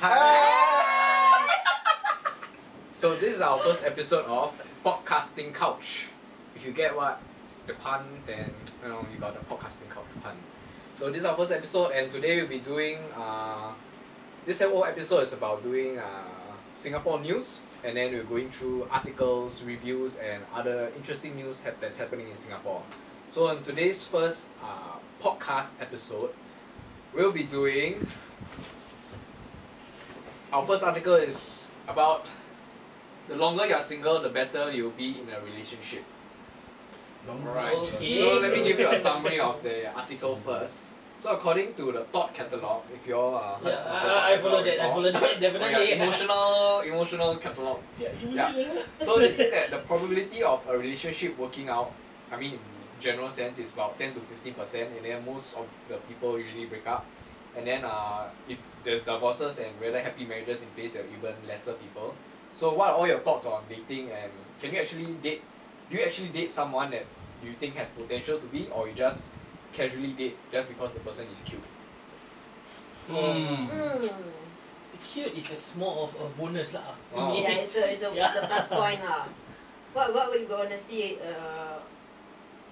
Hi! So this is our first episode of Podcasting Couch. If you get what the pun, then you got the Podcasting Couch pun. So this is our first episode, and today we'll be doing this whole episode is about doing Singapore news, and then we're going through articles, reviews, and other interesting news that's happening in Singapore. So in today's first podcast episode, we'll be doing. Our first article is about the longer you're single, the better you'll be in a relationship. Alright, Okay. so let me give you a summary of the article first. So according to the thought catalog, if you all heard of the thought I follow that. catalog before, Definitely. emotional catalog. Yeah. So they say that the probability of a relationship working out, in general sense, is about 10 to 15%, and then most of the people usually break up. And then if the divorces and rather happy marriages in place, there are even lesser people. So what are all your thoughts on dating, and can you actually date? Do you actually date someone that you think has potential to be, or you just casually date just because the person is cute? Cute is more of a bonus lah. To Wow. me. Yeah, it's a plus point lah. What we gonna see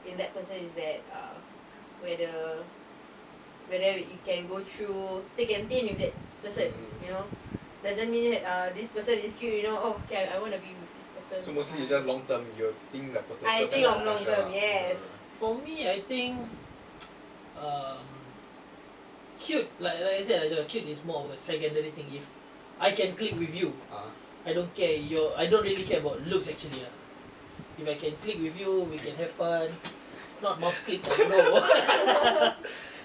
in that person is that whether you can go through thick and thin with that person, doesn't mean that this person is cute, okay, I want to be with this person. So mostly it's just long term. You think the person. I think of long term, yes. For me, I think cute, like I said, cute is more of a secondary thing. If I can click with you, I don't care. I don't really care about looks actually. If I can click with you, we can have fun. Not mouse click, no.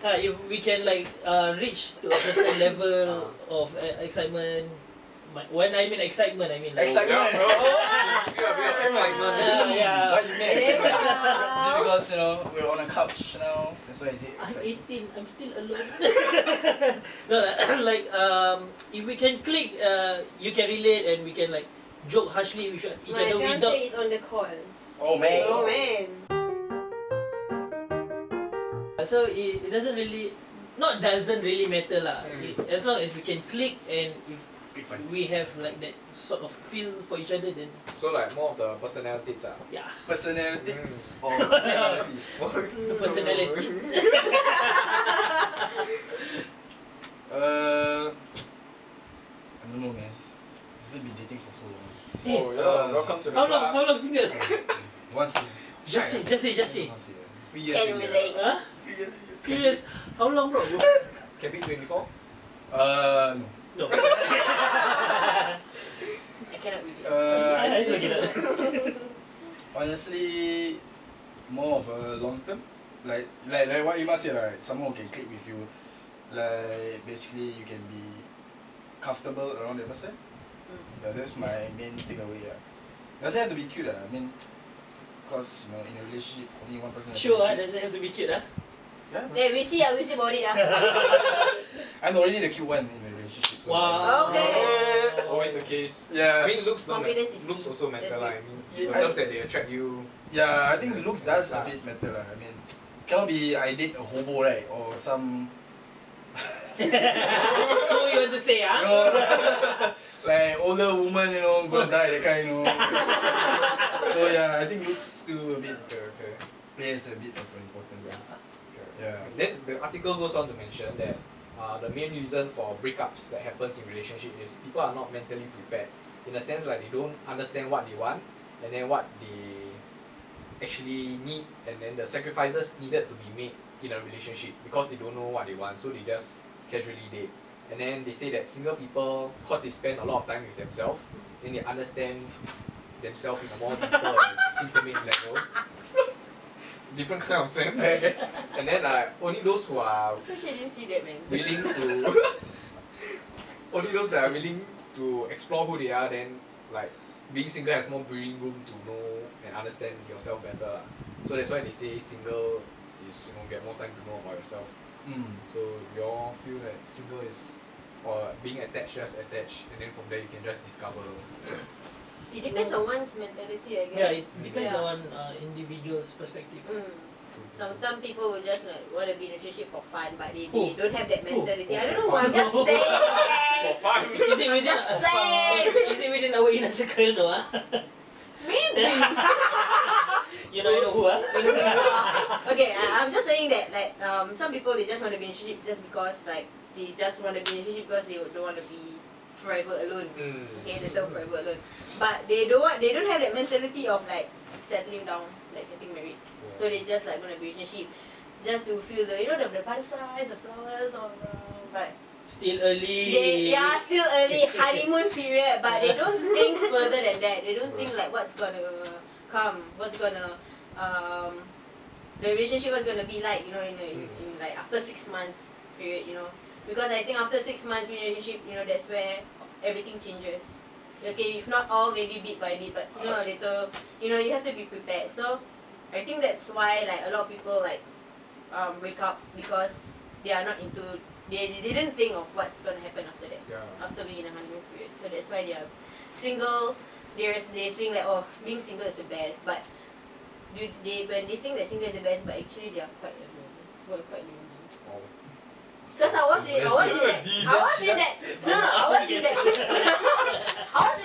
If we can reach to a certain level of excitement. When I mean excitement, I mean like Excitement. You have excitement. yeah. What you mean excitement? Yeah. Is it because we're on a couch now? That's why is it I'm excitement? 18. I'm still alone. No, if we can click, you can relate and we can joke harshly with each My other without. fiance is on the call. Oh man. Oh man. So it doesn't really matter lah. As long as we can click and if Big fun. we have that sort of feel for each other, then So more of the personalities. yeah, Personalities or personalities? the personalities. I don't know, man. I've been dating for so long. Oh yeah, welcome to the How club. long single? Once a Just say. Once a year. 3 years. Can relate. Huh? 3 years. 3 years. How long, bro? Can be 24. No. No. I cannot relate. I don't get it. Honestly, more of a long term. Like what you must say, right? Someone who can click with you. Like basically you can be comfortable around that person. Yeah, that's my main takeaway. Doesn't have to be cute. Because in a relationship only one person. Sure, has to be cute. doesn't have to be cute, huh? Yeah. Yeah, we see about it. I'm already the cute one in a relationship. So Wow. Okay. Always the case. Yeah. Looks don't Confidence is looks key. also matter That's lah. good. The terms that they attract you. Yeah, I think looks does a bit matter lah. Cannot be I date a hobo, right, or some. What you want to say, huh? Like older woman, gonna die that kind, So yeah, I think looks still a bit plays a bit of an important role. Yeah. Then the article goes on to mention that the main reason for breakups that happens in relationship is people are not mentally prepared, in a sense they don't understand what they want and then what they actually need, and then the sacrifices needed to be made in a relationship because they don't know what they want, so they just casually date. And then they say that single people, because they spend a lot of time with themselves, then they understand themselves in a more deeper and intimate level. Different kind of sense. And then only those who are Wish I didn't see that, man. willing to only those that are willing to explore who they are, then being single has more breathing room to know and understand yourself better. So that's why they say single is get more time to know about yourself. So you all feel that single is, or being attached, just attached, and then from there you can just discover. It depends on one's mentality, I guess. Yeah, it depends on individual's perspective. Some people will just like want to be in a relationship for fun, but they Who? don't have that mentality. Who? I don't For know. I'm just fun. saying. For fun. Is it within Just saying. Is it within our inner circle no? Maybe. You know who Okay, I'm just saying that like some people they just want to be in a relationship just because like they just want to be in a relationship because they don't want to be forever alone. Okay, the term forever alone. But they don't have that mentality of like settling down, like getting married. So they just like want to be in a relationship just to feel the the butterflies, the flowers all around. But still early. they are still early honeymoon period, but they don't think further than that. They don't think like what's gonna come, what's gonna the relationship was gonna be like, in like after 6 months period, because I think after 6 months relationship, that's where everything changes. Okay, if not all, maybe bit by bit, but sooner or later, you have to be prepared. So I think that's why like a lot of people like break up because they are not into. They didn't think of what's gonna happen after that. After being in a honeymoon period. So that's why they are single. They think like, oh, being single is the best, but when they think that single is the best, but actually they are quite alone. Quite lonely. Because I was in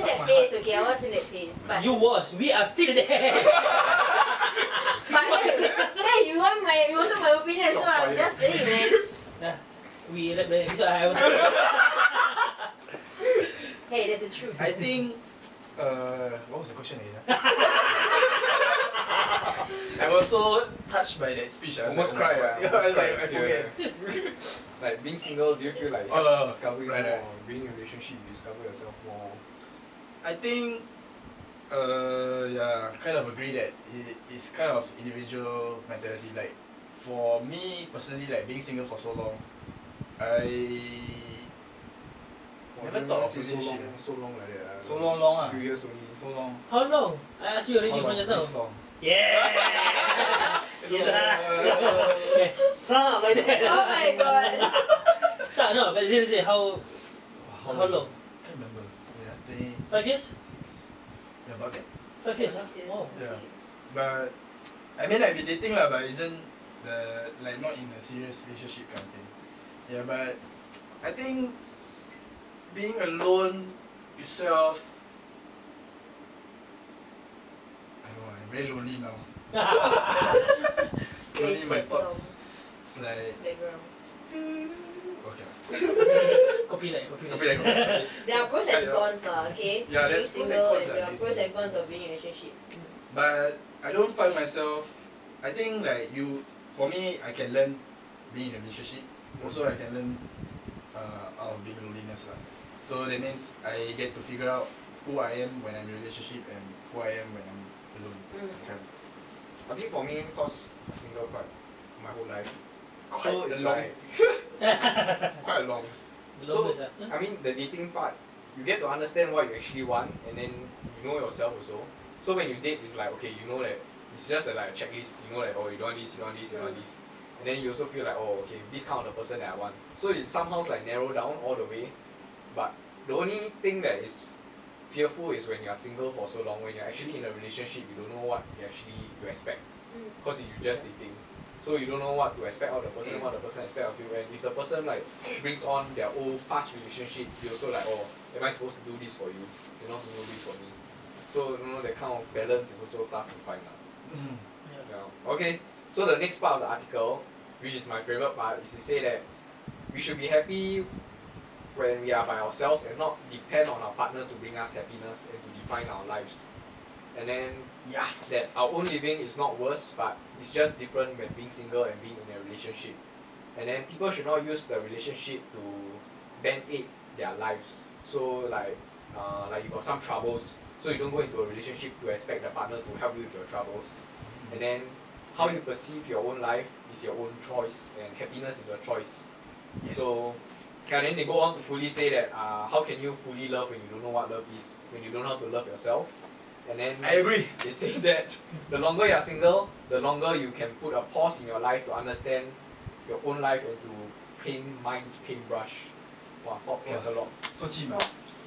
that phase, okay, I was in that phase. But We are still there. But hey, you wanted my opinion, so I'm just saying, man. We read the episode. I want Hey, that's the truth. I think what was the question again? I'm also touched by that speech. I was Almost like, cry. I was like, I forget. Like being single, do you feel like helps discover more? Being in a relationship, you discover yourself more. I think kind of agree that it's kind of individual mentality. Like for me personally, like being single for so long, I never thought of relationship. So long like that. So long, few years only. so long. How long? I asked you already from just This now. long. Yeah. Stop like that. Oh my god. No, but seriously, how long? Can't remember. Yeah, 5 years? 26. Yeah, about that. 5 years, huh? Yes. Oh. Yeah. But I mean, I've been dating lah, but isn't like not in a serious relationship kind of thing. Yeah, but I think being alone yourself, I don't know, I'm very lonely now. Lonely in my thoughts. It's like Background. okay. Copyright. There are pros and cons lah, okay? Yeah, being there's pros and single cons, there are pros basically. and cons of being in a relationship. But I don't find myself. I think like for me, I can learn being in a relationship. Also, I can learn out of being loneliness lah. So that means I get to figure out who I am when I'm in a relationship and who I am when I'm alone. Okay. I think for me, cause I'm single quite my whole life. Quite So it's long. like quite long. So I mean the dating part, you get to understand what you actually want, and then you know yourself also. So when you date, it's like okay, you know that it's just like a checklist. You know that oh, you don't want this, you don't want this, you don't want this, and then you also feel like oh, okay, this kind of the person that I want. So it somehow like narrow down all the way, but the only thing that is fearful is when you are single for so long. When you're actually in a relationship, you don't know what you expect, because you're just dating. So you don't know what to expect of the person, what the person expect of you. And if the person like brings on their old past relationship, you also like, oh, am I supposed to do this for you? You're not supposed to do this for me. So that kind of balance is also tough to find out. Yeah. Okay. So the next part of the article, which is my favorite part, is to say that we should be happy when we are by ourselves and not depend on our partner to bring us happiness and to define our lives. And then Yes. that our own living is not worse, but it's just different when being single and being in a relationship. And then people should not use the relationship to band-aid their lives. So like you got some troubles, so you don't go into a relationship to expect the partner to help you with your troubles. And then how you perceive your own life is your own choice, and happiness is a choice. Yes. So and then they go on to fully say that how can you fully love when you don't know what love is, when you don't know how to love yourself. And then I agree. they say that the longer you are single, the longer you can put a pause in your life to understand your own life and to paint minds paintbrush. Wow, top catalog. So cheap.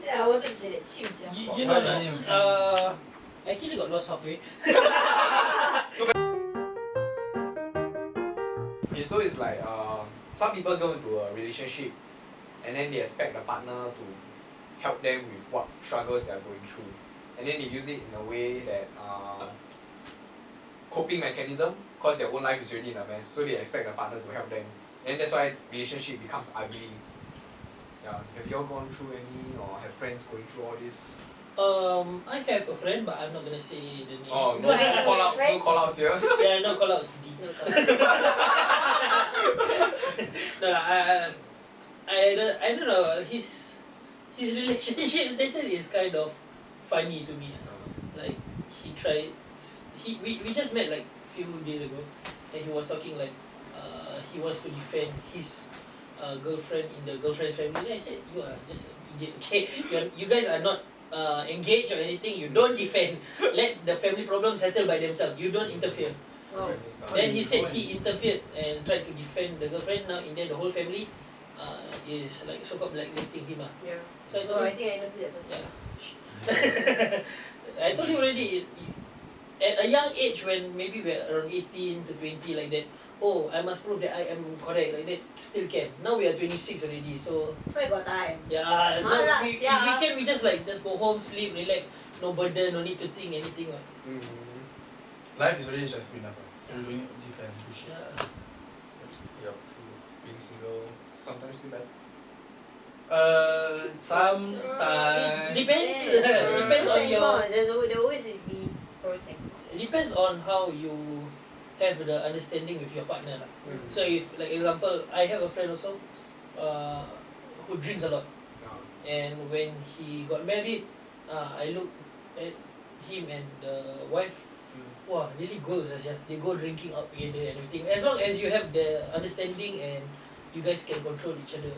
Yeah, I wanted to say that. Cheap, sia. You know that? I actually got lost halfway. Okay, so it's like some people go into a relationship and then they expect the partner to help them with what struggles they are going through, and then they use it in a way that coping mechanism, because their own life is already in a mess, so they expect the partner to help them, and that's why relationship becomes ugly. Yeah, have you all gone through any or have friends going through all this? I have a friend, but I'm not gonna say the name. Oh, Do I have a no friend? call outs here. Yeah, no call outs. No, No, I don't know. His relationship status is kind of funny to me. Like we just met like few days ago, and he was talking like he wants to defend his girlfriend in the girlfriend's family. Then I said, you are just an idiot. Okay, you guys are not engaged or anything. You don't defend. Let the family problems settle by themselves. You don't interfere. Oh. Then he said he interfered and tried to defend the girlfriend. Now in the end, the whole family is like so-called blacklisting him. Yeah. So I Oh, told I him, think I know who that person. yeah. I told him already, at a young age when maybe we're around 18 to 20 like that, oh, I must prove that I am correct like that, still can. Now we are 26 already, so Where got time? yeah, no, Malas, if yeah. we can, we just go home, sleep, relax, no burden, no need to think anything. Life is already stressful enough. So you don't need this kind of bullshit. Yeah. Yep, true. Being single sometimes still bad. Sometimes. Depends. Yeah. Depends on your. Cons. There always be pros and cons. It depends on how you have the understanding with your partner lah. So if like example, I have a friend also, who drinks a lot, and when he got married, I look at him and the wife. Wow, really goals as yeah. They go drinking out together and everything. As long as you have the understanding and you guys can control each other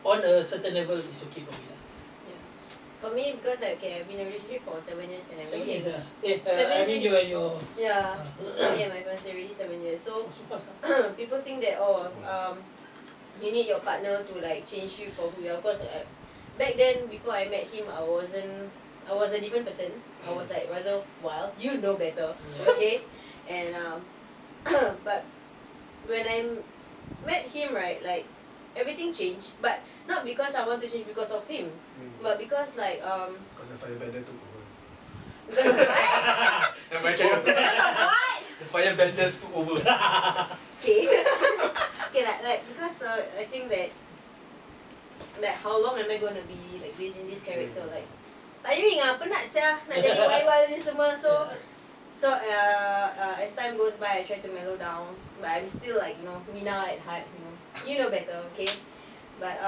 on a certain level, it's okay for me lah. Yeah. For me, because I've been in a relationship for 7 years and I'm 7 really years engaged. lah. I 7 years mean you and your. Yeah. Me and my fiance already 7 years. So So fast lah. people think that you need your partner to like change you for who you are. Of course, back then before I met him, I was a different person. I was like rather wild. You know better, Yeah. okay? And but when I met him, right, like everything changed. But not because I want to change because of him, but because like Because the firebender took over. because of what? Because of what? The firebenders took over. Okay. Okay, like because I think that how long am I gonna be like this in this character, like tiring penat sia nak jadi wild ni semua. So as time goes by I try to mellow down, but I'm still like, you know, Mina at heart, you know better, okay? But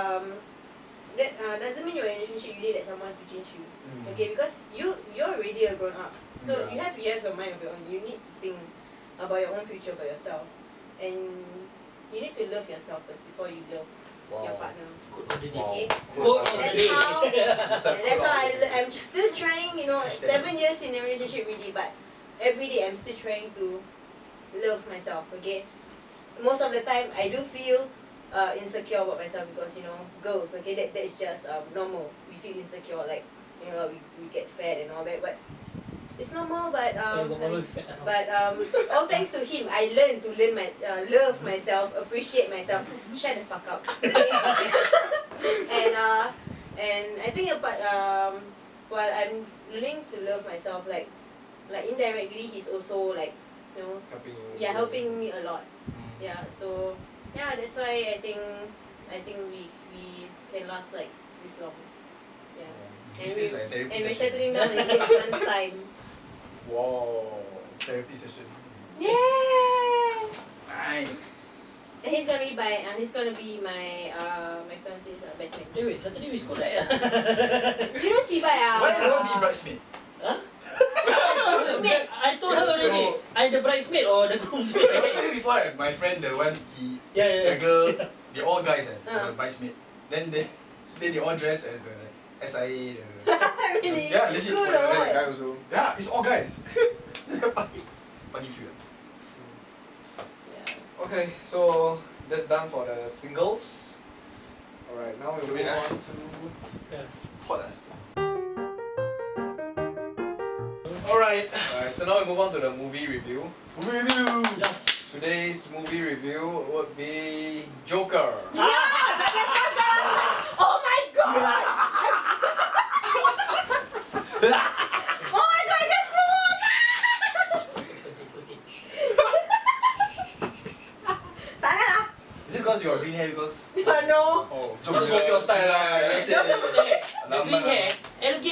that doesn't mean you're in a relationship you need that someone to change you, okay? Because you're already a grown up, so you have your mind of your own. You need to think about your own future, about yourself, and you need to love yourself first before you love your partner. Good on the day. Okay. Good on the day. That's how I'm still trying, you know, 7 years in a relationship really, but every day I'm still trying to love myself, okay? Most of the time I do feel insecure about myself because, you know, girls, okay, that's just normal. We feel insecure, like, you know, we get fat and all that, but it's normal. But all thanks to him, I learned to love myself, appreciate myself. Shut the fuck up. Okay? and I think while I'm learning to love myself, like indirectly he's also like, you know, helping me a lot. Yeah, so yeah, that's why I think we can last like this long. Yeah. And we're settling down in 6 months time. Wow. Therapy session. Yeah. Nice. And he's gonna be my my fiance's best man. Hey, wait, Saturday we school right? You don't cibai Why you don't be bridesmaid? Huh? I told her already. I'm the bridesmaid or the groomsmaid. I showed you before, right? My friend, the one, Yeah. the girl, they all guys, the bridesmaid. Then they all dress as the SIA. Really? Yeah, legit. Cool, For the what? Guy also. Yeah, it's all guys. Funny cute. Yeah. Okay, so that's done for the singles. Alright, now we'll move on to Hot. Alright. Alright, so now we move on to the movie review. Review. Yes. Today's movie review would be Joker. Yeah, that's what I was like, oh my god! Oh my god, that's so Sana lah. Is it because you got green hair? Because No. Oh, Joker got your style lah. You say. The green hair, LG.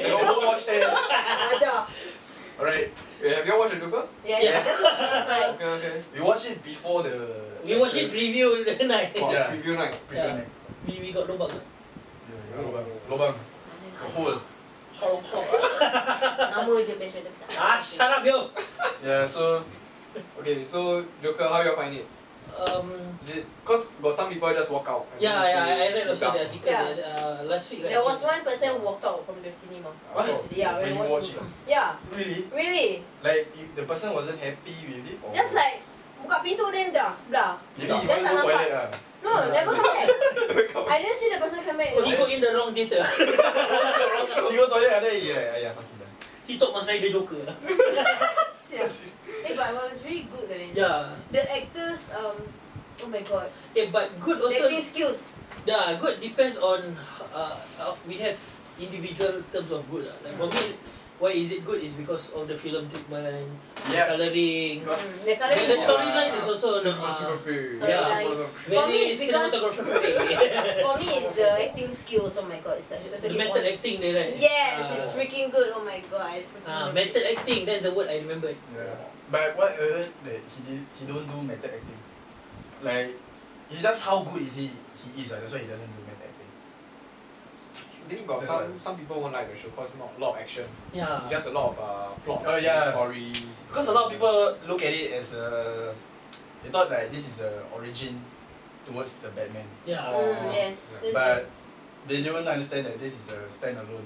You overwatched it. Aja. Alright. have you all watched the Joker? Yeah, that's what she was like. Okay. We watched it before the. We watched it preview the night. Wow, Yeah. Preview night. Yeah. night. We got lubang. Lobang. Lobang. The hole. Nama je best friend tapi tak. Shut up yo. Yeah. So. Okay, so Joker, how you all find it? Is it cause got some people just walk out? And Yeah, then yeah, say I read also dark. the article last week. Right? There was one person who walked out from the cinema. What? Yeah, When you we watch it. Yeah, Really? really. Like if the person wasn't happy with it. Or Just like buka pintu then dah. Maybe he Then want to tak go nampak. toilet lah. No, never come back. I didn't see the person come back. Oh, he go in the wrong theater. He go toilet ada yeah fuck it lah. He thought Mas Rider Joker. Sial. But it was really good man. Yeah. The actors, oh my god. But good The also. acting skills. Yeah, good depends on. We have individual terms of good. Like for me, why is it good is because of the film treatment, Yes. coloring. Because The coloring. The storyline is also cinematography. Yeah. For me, very it's because- cinematography. For me, it's the acting skills. Oh my god, it's like The totally method on. acting there, right? Yes, it's freaking good. Oh my god, I freaking love it. Method acting, that's the word I remember. Yeah. But what I heard that he don't do method acting. Like it's just how good is he is. That's why he doesn't do method acting. I think got That's some people won't like the show cause not a lot of action. Yeah. Just a lot of plot. Oh, yeah. Story. Because a lot of people look at it as they thought that this is a origin towards the Batman. Yeah. Yes. Yeah. But they don't understand that this is a standalone.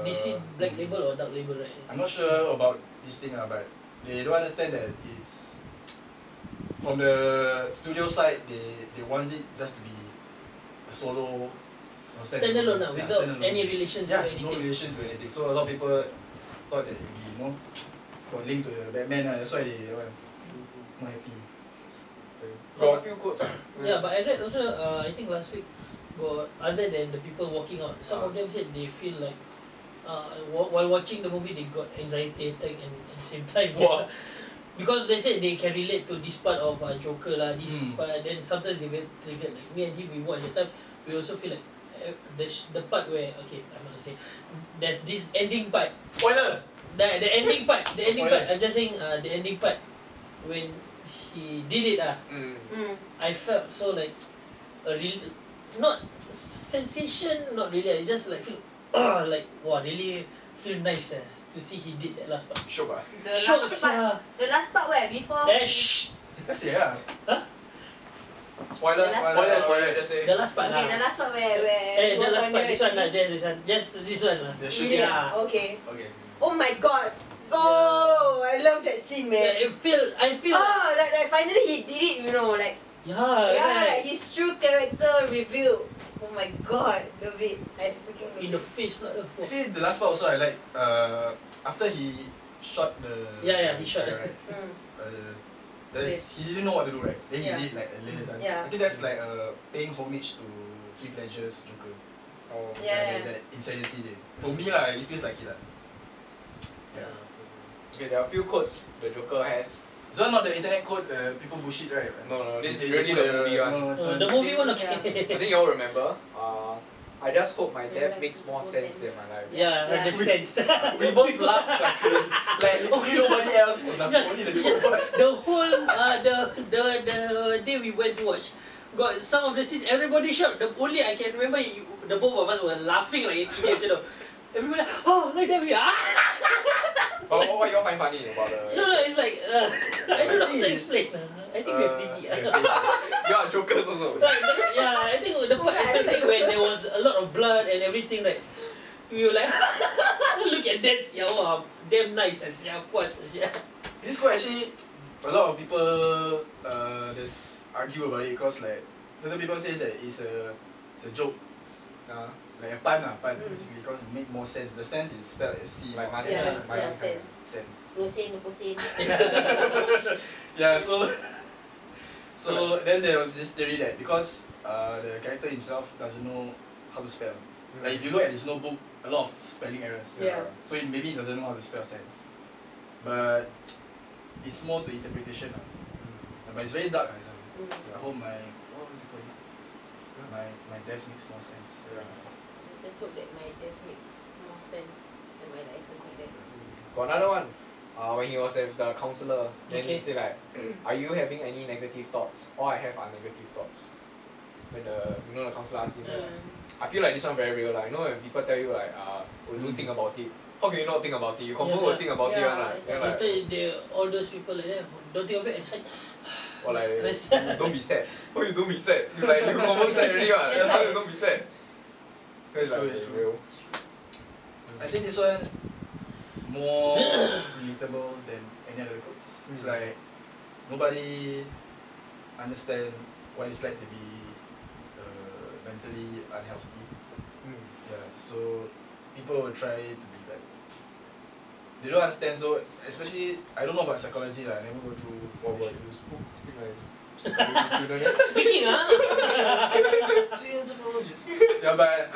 DC Black Label or Dark Label, right? I'm not sure about this thing, but they don't understand that it's from the studio side. They want it just to be a solo. Standalone, Yeah, without standalone. any relations Yeah, or anything. no relation to anything. So a lot of people thought that it would be it's got linked to the Batman. That's why they were not happy. Got a few quotes. Yeah, but I read also, I think last week, got other than the people walking out, some of them said they feel like while watching the movie they got anxiety attack and at the same time. Wow. Because they said they can relate to this part of Joker lah, this Mm. part, then sometimes they get triggered. Like me and him, we watch the time, we also feel like the part where, okay, I'm not gonna say, there's this ending part. Spoiler. The ending part, Spoiler. I'm just saying the ending part when he did it I felt so like a real, not sensation, not really. I just like feel like wow, really feel nice to see he did that last part. Sure. The Shiok last part. The last part where before. Shh. That's it, yeah. Spoiler, The last spoiler, part. spoiler. Just say. The last part Okay, the last part where he the was last on part, the this one lah, TV. just this one lah. The Really? shooting. Yeah. Okay. Okay. Oh my god. Oh, I love that scene, man. I feel Oh, like finally he did it, you know, like right. like his true character revealed. Oh my god, love it. I freaking love In it. the face pula tu. Actually, the last part also I like. After he shot the. Yeah, he shot. guy, right? Mm. He didn't know what to do, right? Then he Yeah. did like a little dance. Yeah. I think that's like paying homage to Heath Ledger's Joker. Oh. Yeah. That insanity there. For me lah, it feels like it lah. Yeah. Okay, there are a few quotes the Joker has. This one not the internet code. People bullshit, right? No, this is They really put the movie one. no, so The movie one, I okay. think you all remember. I just hope my death makes more sense than my life. Yeah, Yeah. the sense. We both laughed like crazy. Like literally nobody else was laughing. Only the two of us. The whole the day we went to watch, got some of the scenes everybody shout. The only I can remember the both of us were laughing like idiots, you know. Everybody like, oh, like that we are. But what you all find funny about the? No, it's like I don't know how to think explain. I think we're busy. You are jokers also. Yeah, I think the part especially when there was a lot of blood and everything, like we were like, look at that, sia, wow, damn nice, sia, puas, sia. This quote actually, a lot of people just argue about it because like certain people say that it's a joke. like a pun basically, because it make more sense. The sense is spelled as C, Like not money. Yeah, S. yeah, sense. Sense. 20 sen. Yeah, so then there was this theory that because the character himself doesn't know how to spell. Like if you look at his notebook, a lot of spelling errors. Yeah. So maybe he doesn't know how to spell sense. But it's more to interpretation. But it's very dark. I hope what was it called? My death makes more sense. Just hope that my death makes more sense than my life, something like that. Got another one. When he was with the counselor, then he Okay. said like, are you having any negative thoughts? All I have are negative thoughts. When the counselor asked him, I feel like this one very real. Like, when people tell you like, don't think about it. How can you not think about it? You confirm will think about it, Yeah, right? it's Then like- like, all those people like that, don't think of it. It's like, or like, stress. don't be sad. Oh, you don't be sad. It's like you confirm sad already, right? That's How why- you don't be sad? That's It's true, like that's true. real. I think this one more relatable than any other quotes. It's like nobody understand what it's like to be mentally unhealthy. Yeah, so people will try to be like, they don't understand. So especially, I don't know about psychology. I never go through. What about you? Speak like student. Speaking, Yeah, but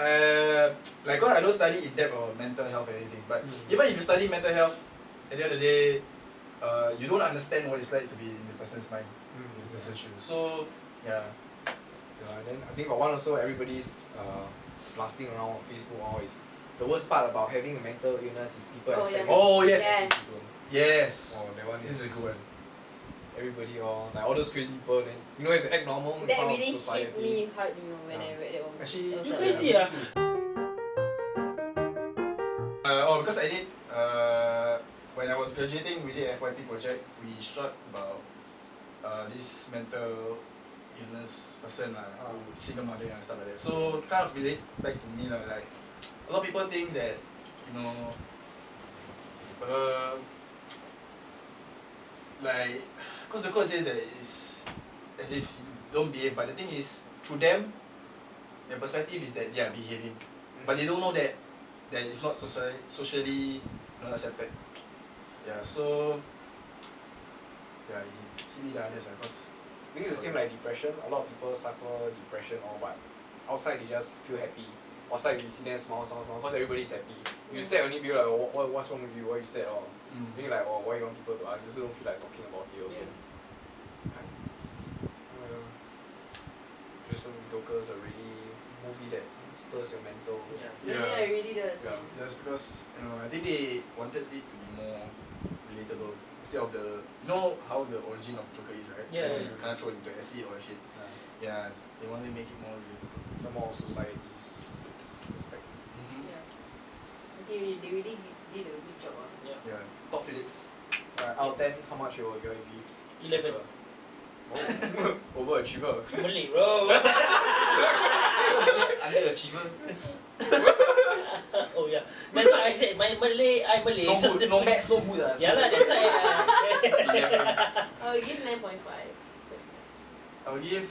like, cause I don't study in depth or mental health or anything. But even if you study mental health, at the end of the day, you don't understand what it's like to be in the person's mind, in the person's shoes. So yeah, Yeah, and then I think got one also everybody's blasting around on Facebook all is the worst part about having a mental illness is people Oh, expect yeah. Oh, yes. Yeah. yes, Oh, that one this is a good one. Everybody all like all those crazy people then you have to act normal in That front really of society. hit me hard, when I read that one. Actually, I was you like, crazy because I did when I was graduating, we did FYP project. We shot about this mental illness person who single mother and stuff like that. So kind of relate back to me like a lot of people think that like because the quote says that it's as if you don't behave, but the thing is through them, their perspective is that they are behaving, but they don't know that it's not socially accepted. Yeah, so yeah, he hit me the others because I think it's the same like depression. A lot of people suffer depression or but outside they just feel happy. Outside you see them smile because everybody's happy. You sad only people like what's wrong with you? Why you sad or being like why you want people to ask? You also don't feel like talking about it also. Jason Joker's a really movie that stirs your mental. yeah, it really does. Yeah. Man. that's because I think they wanted it to be more relatable instead of the how the origin of Joker is, right? Yeah. You can't throw it into an essay or shit. Yeah, they want to make it more relatable. Some more society's perspective. Yeah. I think they really did a good job. Yeah, Top Phillips. Out of 10, how much you will give? 11. Oh. Overachiever. Malay, bro. Underachiever. Oh yeah, that's why I said I'm Malay. No good, no maths, no good. Yeah lah, that's why. I'll give 9.5. I'll give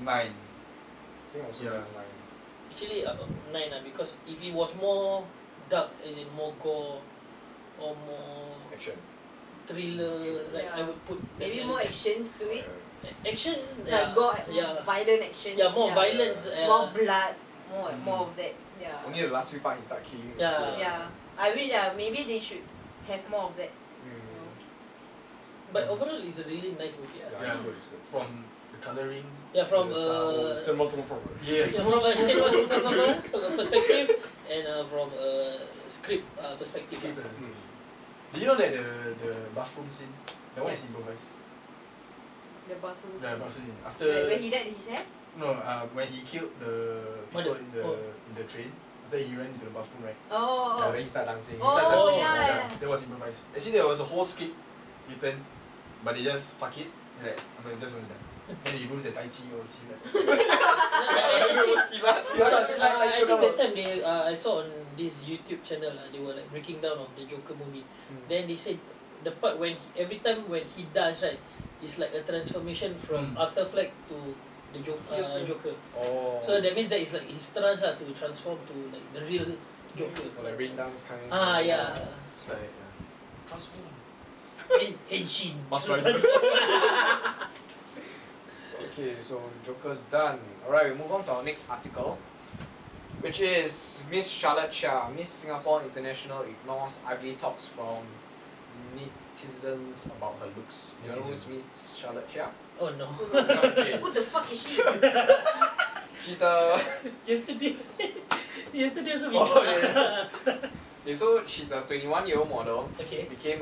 9. I think also Yeah. 9. Actually, 9 because if it was more dark, as in more gore or more Action. thriller, like I would put Maybe definitely- more actions to it. actions. Like God, yeah. violent actions. Yeah, more violence. More blood. More of that. Yeah. Only the last few parts he start killing. Yeah. Yeah. I wish. Maybe they should have more of that. But overall, it's a really nice movie. Yeah, Yeah. it's good, it's good. From the colouring. Yeah, from The sound, cinematographer. Yes. so from a cinematographer perspective and from a script perspective. Do you know that the bathroom scene, that one is improvised? The bathroom. The scene. bathroom scene. After Like when he dyed his hair. no, when he killed the people Mother. in the train, after he ran into the bathroom, right? Oh. Yeah, then he start dancing. He started Oh, dancing. yeah. That was improvised. Actually, there was a whole script written, but they just fuck it. They're like, I'm just gonna dance. And he rules the Tai Chi or see that. I think that time I saw on this YouTube channel they were like breaking down of the Joker movie. Then they said the part when every time when he dance right, it's like a transformation from Arthur Fleck to the Joker. Oh. So that means that is like his trance to transform to like the real Joker. Or like rain dance kind. Yeah. It's like Transform. Henshin. Must run. Okay, so Joker's done. Alright, we move on to our next article, which is Miss Charlotte Chia. Miss Singapore International ignores ugly talks from netizens about her looks. You know who's Miss Charlotte Chia? Oh no. Okay. Who the fuck is she? She's a Yesterday also we Oh, okay, so she's a 21-year-old model. Okay. Became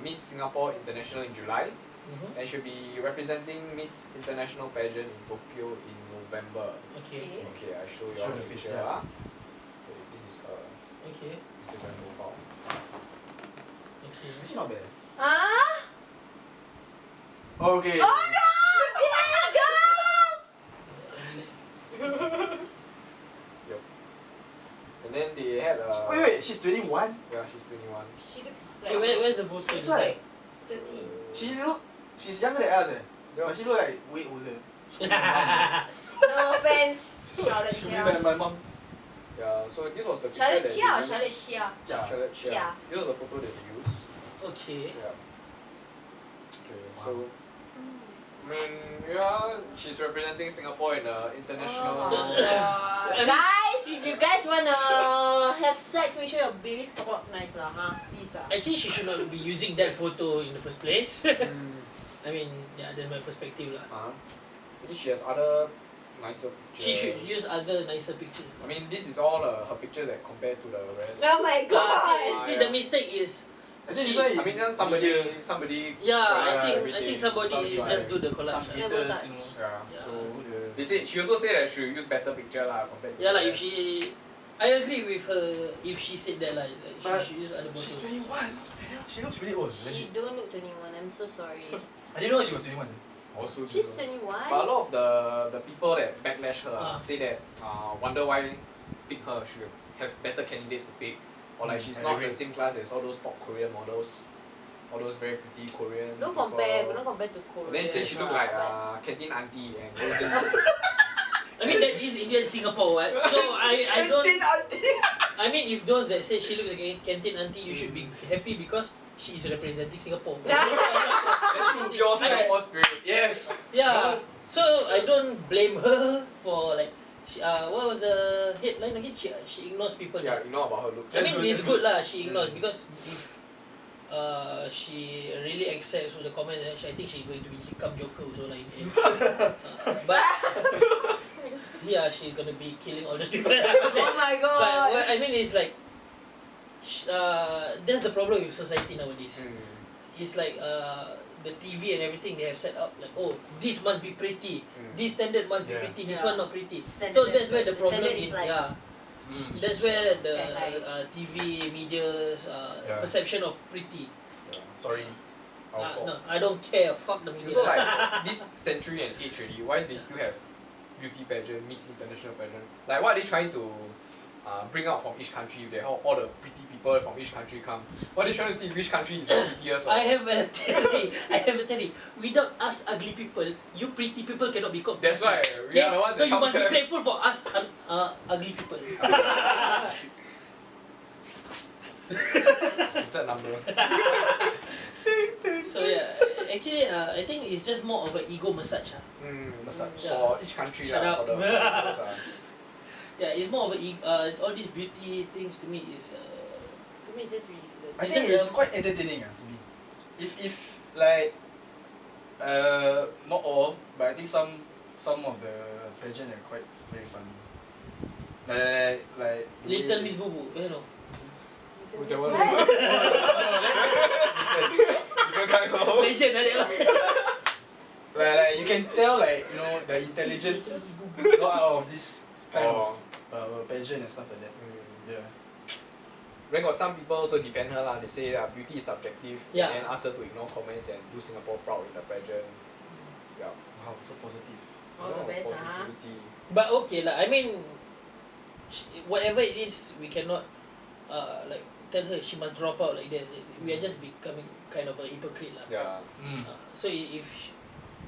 Miss Singapore International in July. Mm-hmm. And she'll be representing Miss International pageant in Tokyo in November. Okay. Okay, I show you Show all the the face, picture. yeah. Okay, this is her Okay. Instagram profile. Okay. actually not bad. Ah? Okay. Oh no! This girl! Yep. And then they had a. Wait, she's 21. Yeah, she's 21. She looks Hey, like where's the photo? she's It's like 30. she's younger than us but she look like way older. No offense, Charlotte She Chia. look like my mom. Yeah, so this was the picture Charlotte that Chia or they Charlotte used. Chia? Charlotte Chia. Chia. This was the photo that they used. Okay. Yeah. Okay, Wow. so I mean, yeah, she's representing Singapore in the international. Oh my god. Guys, if you guys wanna have sex, make sure your babies come out nice lah, huh? Please lah. Actually, she should not be using that photo in the first place. Mm. I mean, yeah, that's my perspective lah. Maybe she has other nicer pictures. She should use other nicer pictures. I mean, this is all her picture that compared to the rest. Oh my god. See, yeah. the mistake is. I think She- this one is I mean, then somebody. Yeah, collage I everything. think somebody Sounds just like- do the collage. some lah. Double haters, touch. you know. Yeah. Yeah. So the- they said she also said that she will use better picture lah compared to. Yeah, the like if rest. she, I agree with her. If she said that, like she But should use other she's photos. 21. What the hell? She looks really old. She Legit. don't look 21, I'm so sorry. I didn't know she was 21. Also She's don't know. 21? But a lot of the people that backlash her say that wonder why pick her should have better candidates to pick, or like she's I not agree. the same class as all those top Korean models, all those very pretty Korean. Don't people. compare to Korea. And then say she look like canteen auntie and goes in. I mean that is Indian Singapore, what? So I don't. I mean if those that say she looks like a canteen auntie, you should be happy because she is representing Singapore. That's true, pure Singapore spirit. Yes. Yeah. So I don't blame her for like. What was the headline again? She ignores people. Yeah, you know about her looks. I mean it's good lah. She Mm. ignores because if she really accepts with the comment, I think she's going to become Joker also like in the end. But yeah, she's gonna be killing all those people. Oh my god. But what I mean is like, that's the problem with society nowadays. It's like the TV and everything they have set up like, oh, this must be pretty, this standard must be Yeah. pretty, this Yeah. one not pretty. Standard So that's where the the problem standard is. is like- Yeah, that's where the Sky high. TV media's Yeah. perception of pretty. Sorry. Our fault. No, I don't care. Fuck the media. So like this century and age already, why they still have beauty pageant, Miss International pageant? Like what are they trying to bring out from each country? They how all the pretty people from each country come. What are they trying to see which country is the prettiest? Or? I have a theory. Without us ugly people, you pretty people cannot be called. That's pretty. why we are the ones So that you come must be here. grateful for us ugly people. Insert number. So yeah, actually I think it's just more of an ego massage. Massage Yeah. for each country Shut lah. up. For the foreigners, Yeah, it's more of a all these beauty things to me is To me, it's just ridiculous. I It's think just it's quite entertaining to me. If like not all, but I think some of the pageant are quite very funny. Like the Little way- Miss Boo Boo, you know. That one. What? Different kind of. Legend like that. like you can tell like you know the intelligence not out of this kind of pageant and stuff like that. Yeah. Then got some people also defend her lah. They say that beauty is subjective. Yeah. And ask her to ignore comments and do Singapore proud in the pageant. Yeah. Wow, so positive. All the best, huh? positivity. But okay lah. I mean, whatever it is, we cannot like tell her she must drop out like this. We are just becoming kind of a hypocrite lah. Yeah. So if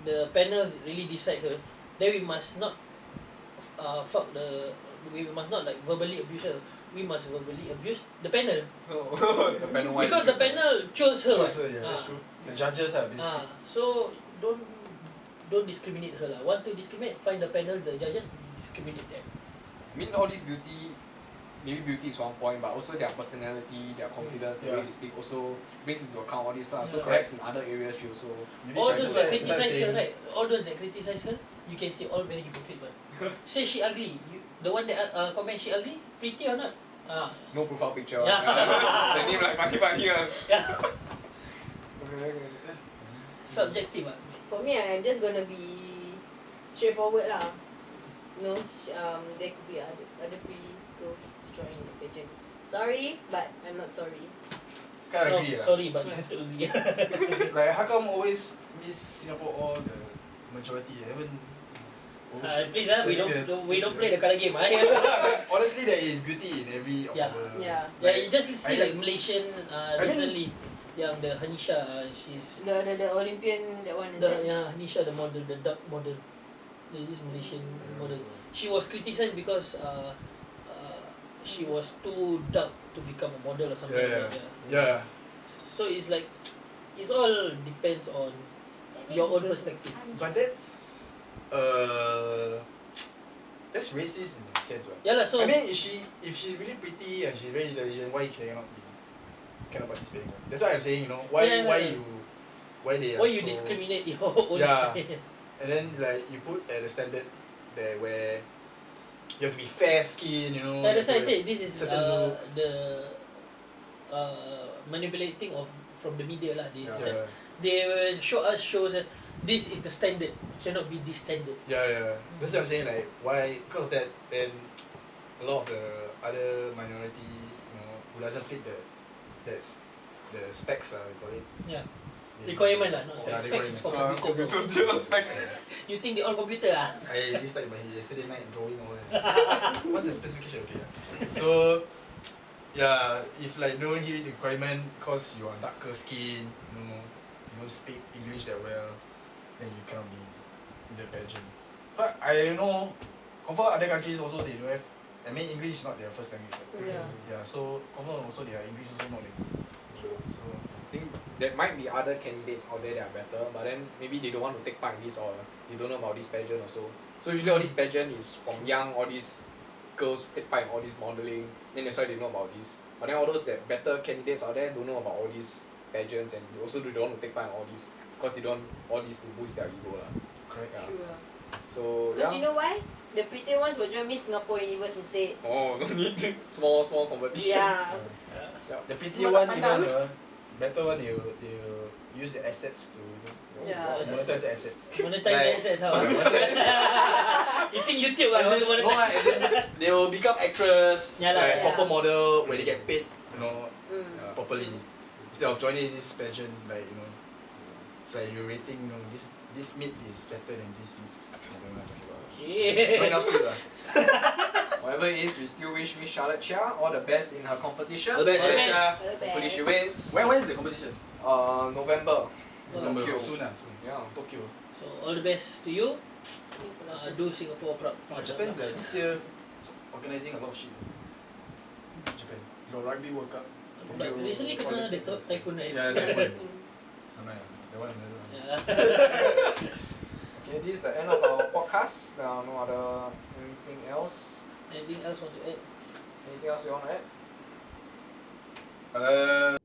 the panels really decide her, then we must not we must not like verbally abuse her. We must verbally abuse the panel The panel one. because the panel chose her. Chose her, yeah, that's true. The judges are basically. So don't discriminate her lah. Want to discriminate? Find the panel, the judges, discriminate them. I mean, all this beauty, maybe beauty is one point, but also their personality, their confidence, the way they speak also brings into account all this lah. So perhaps in other areas she also. All those that criticize her, right? All those that criticize her, you can see all very hypocrite one. Say she ugly. The one that comment she ugly, pretty or not? No profile picture. Yeah. The name like funny one. Yeah. Subjective ah. For me, I'm just gonna be straightforward lah. No, there could be other pretty girls to join the pageant. Sorry, but I'm not sorry. Can't No, agree. sorry, but you have to agree. Like how come always Miss Singapore all the majority? Haven't. Please we don't play the colour game. Honestly, there is beauty in every of our. Yeah. Yeah, you just see like Malaysian recently, yang the Hanisha, she's The Olympian, that one is it? Hanisha, the model, the duck model. There's this Malaysian model. She was criticized because she was too dark to become a model or something like that. Yeah. So it's like it's all depends on your own perspective. But that's racist in a sense, right? Yeah lah. So I mean, if she's really pretty and she's very intelligent, why cannot participate? That's why I'm saying, you know, why you discriminate your own? Yeah. And then like you put at a standard there where you have to be fair skin, you know. Yeah, that's why I said this is certain looks. the manipulating of from the media lah. They will shows that this is the standard, cannot be this standard. Yeah. That's what I'm saying. Like why? Because of that, then a lot of the other minority, you know, who doesn't fit the specs, we call it. Yeah. Requirement lah, not specs. Specs for computer. Specs. You think they all computer ah? I started my yesterday night drawing all that. What's the specification? Okay. So yeah, if like no one hear the requirement because you are darker skin, you don't speak English that well, then you cannot be in the pageant. But I know, confirm other countries also they don't have. I mean English is not their first language. Right? Yeah. So confirm also their English also not that good. So I think there might be other candidates out there that are better, but then maybe they don't want to take part in this or they don't know about this pageant also. So usually all this pageant is from young, all these girls take part in all this modelling, then that's why they know about this. But then all those that better candidates out there don't know about all these pageants and they also don't want to take part in all this because they don't all this to boost their ego lah. correct. Yeah. Sure. So Because you know why? The pretty ones will join Miss Singapore Universe instead. Oh, no need small competitions. Yeah. The pretty Semua one tak even pandang. better one they use the assets to Yeah. monetize the assets. Monetize the assets how? You think YouTube As ah in, monetize? no, as in, they will become actress, Yeah lah, like yeah. proper model where they get paid, Mm. properly. Instead of joining this pageant, like it's like you're rating, this meat is better than this meat. Okay. Not enough sleep lah. Whatever it is, we still wish Miss Charlotte Chia all the best in her competition. All the best, All the Chia. best. Hopefully she wins. When is the competition? November. Tokyo. Soon. Yeah. Tokyo. So all the best to you. Do Singapore proud. Japan like this year organizing a lot of shit. Japan. Your rugby World Cup. But recently kena the typhoon right? Yeah, typhoon. Yeah. The one. Okay, this is the end of our podcast. No other anything else? Anything else want to add? Anything else you want to add?